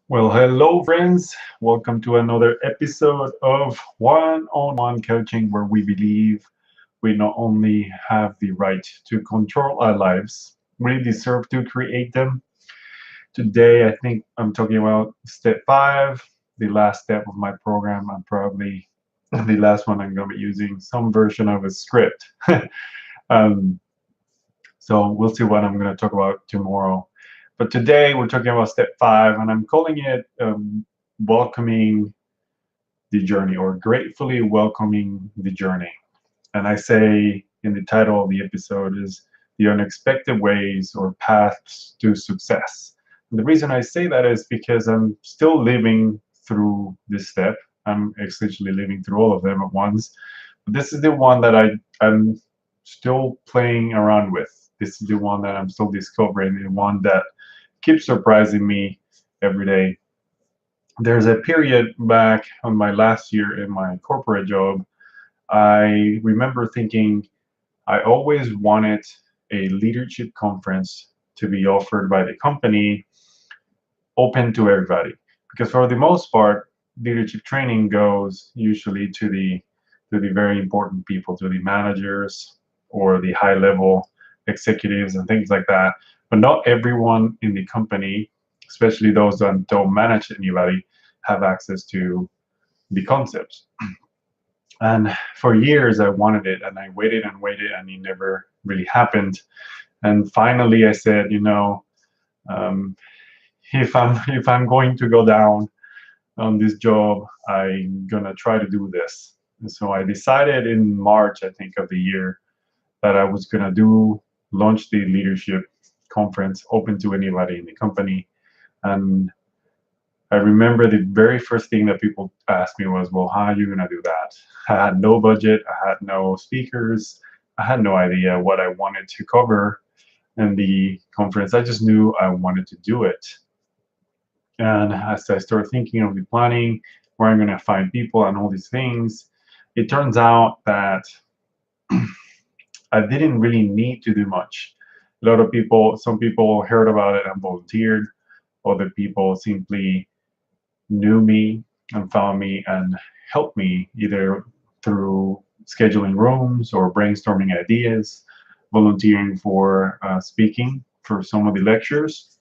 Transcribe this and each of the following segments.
Well, hello, friends. Welcome to another episode of One-on-One Coaching, where we believe we not only have the right to control our lives, we deserve to create them. Today, I think I'm talking about step five, the last step of my program, and probably the last one I'm going to be using some version of a script. um, so we'll see what I'm going to talk about tomorrow. But today, we're talking about step five, and I'm calling it welcoming the journey or gratefully welcoming the journey. And I say in the title of the episode is the unexpected ways or paths to success. And the reason I say that is because I'm still living through this step. I'm essentially living through all of them at once. But this is the one that I'm still playing around with. This is the one that I'm still discovering, the one that keeps surprising me every day. There's a period back on my last year in my corporate job. I remember thinking I always wanted a leadership conference to be offered by the company open to everybody. Because for the most part, leadership training goes usually to the very important people, to the managers or the high level executives and things like that. But not everyone in the company, especially those that don't manage anybody, have access to the concepts. And for years, I wanted it, and I waited and waited, and it never really happened. And finally, I said, um, if I'm going to go down on this job, I'm gonna try to do this. And so I decided in March, I think, of the year that I was gonna do launch the leadership conference open to anybody in the company. And I remember the very first thing that people asked me was, well, how are you going to do that? I had no budget, I had no speakers, I had no idea what I wanted to cover in the conference. I just knew I wanted to do it. And as I started thinking of the planning, where I'm going to find people and all these things, it turns out that I didn't really need to do much. A lot of people, some people heard about it and volunteered, other people simply knew me and found me and helped me either through scheduling rooms or brainstorming ideas, volunteering for speaking for some of the lectures.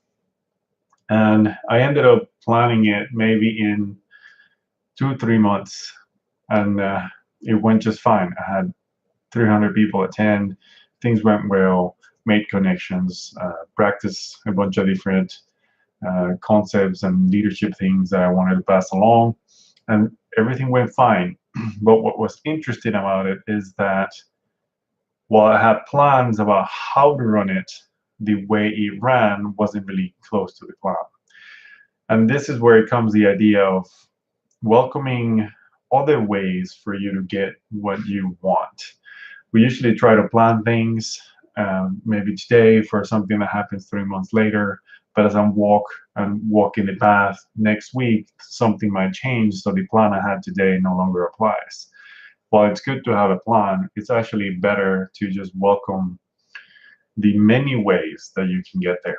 And I ended up planning it maybe in 2 3 months, and it went just fine. I had 300 people attend. Things went well, made connections, practiced a bunch of different concepts and leadership things that I wanted to pass along, and everything went fine. But what was interesting about it is that while I had plans about how to run it, the way it ran wasn't really close to the plan. And this is where it comes the idea of welcoming other ways for you to get what you want. We usually try to plan things, maybe today for something that happens 3 months later. But as I'm walking the path next week, something might change. So the plan I had today no longer applies. While it's good to have a plan, it's actually better to just welcome the many ways that you can get there.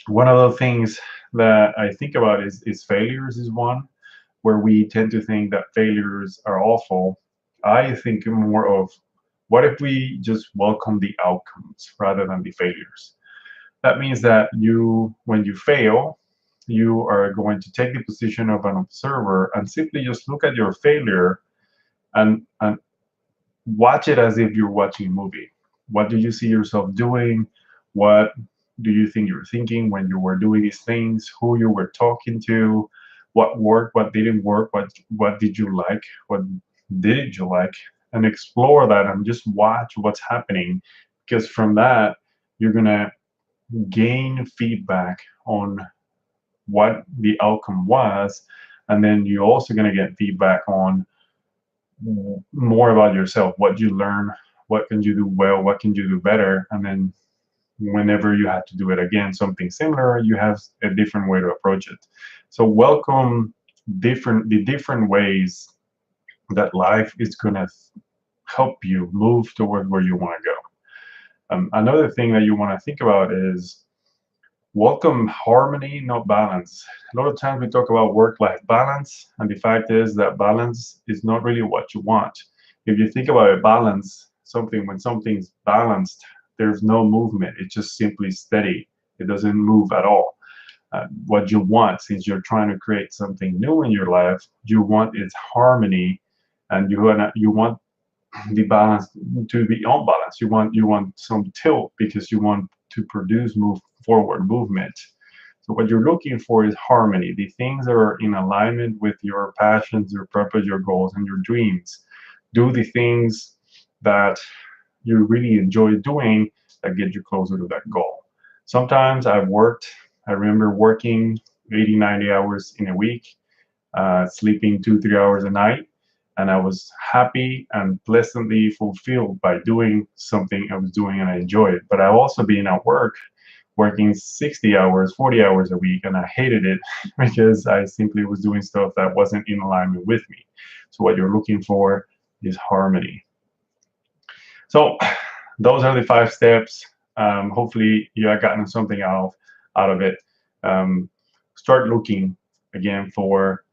One of the things that I think about is failures is one, where we tend to think that failures are awful. I think more of what if we just welcome the outcomes rather than the failures? That means that when you fail, you are going to take the position of an observer and simply just look at your failure and watch it as if you're watching a movie. What do you see yourself doing? What do you think you're thinking when you were doing these things? Who you were talking to? What worked? What didn't work? What did you like? What didn't you like? And explore that and just watch what's happening, because from that you're gonna gain feedback on what the outcome was, and then you're also going to get feedback on more about yourself, what you learn, what can you do well, what can you do better, and then whenever you have to do it again, something similar, you have a different way to approach it. So welcome the different ways that life is going to help you move toward where you want to go. Another thing that you want to think about is Welcome harmony, not balance. A lot of times we talk about work-life balance, and the fact is that balance is not really what you want. If you think about a balance, something when something's balanced, there's no movement. It's just simply steady. It doesn't move at all. What you want, since you're trying to create something new in your life, you want is harmony, and you want the balance to be unbalanced. You want some tilt because you want to produce move forward movement. So what you're looking for is harmony, the things that are in alignment with your passions, your purpose, your goals, and your dreams. Do the things that you really enjoy doing that get you closer to that goal. Sometimes I remember working 80, 90 hours in a week, sleeping 2, 3 hours a night. And I was happy and pleasantly fulfilled by doing something I was doing and I enjoyed it. But I also been at work working 60 hours, 40 hours a week, and I hated it because I simply was doing stuff that wasn't in alignment with me. So what you're looking for is harmony. So those are the 5 steps. Hopefully you have gotten something out of it. Um, Start looking again for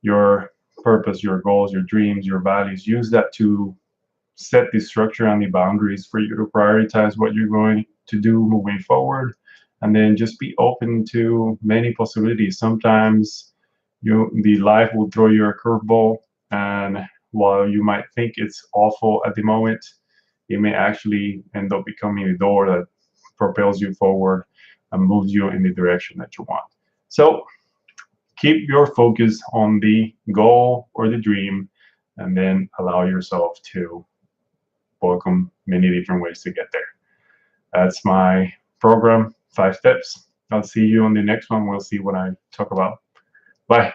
your purpose, your goals, your dreams, your values. Use that to set the structure and the boundaries for you to prioritize what you're going to do moving forward. And then just be open to many possibilities. Sometimes the life will throw you a curveball, and while you might think it's awful at the moment, it may actually end up becoming a door that propels you forward and moves you in the direction that you want. So keep your focus on the goal or the dream, and then allow yourself to welcome many different ways to get there. That's my program, 5 steps. I'll see you on the next one. We'll see what I talk about. Bye.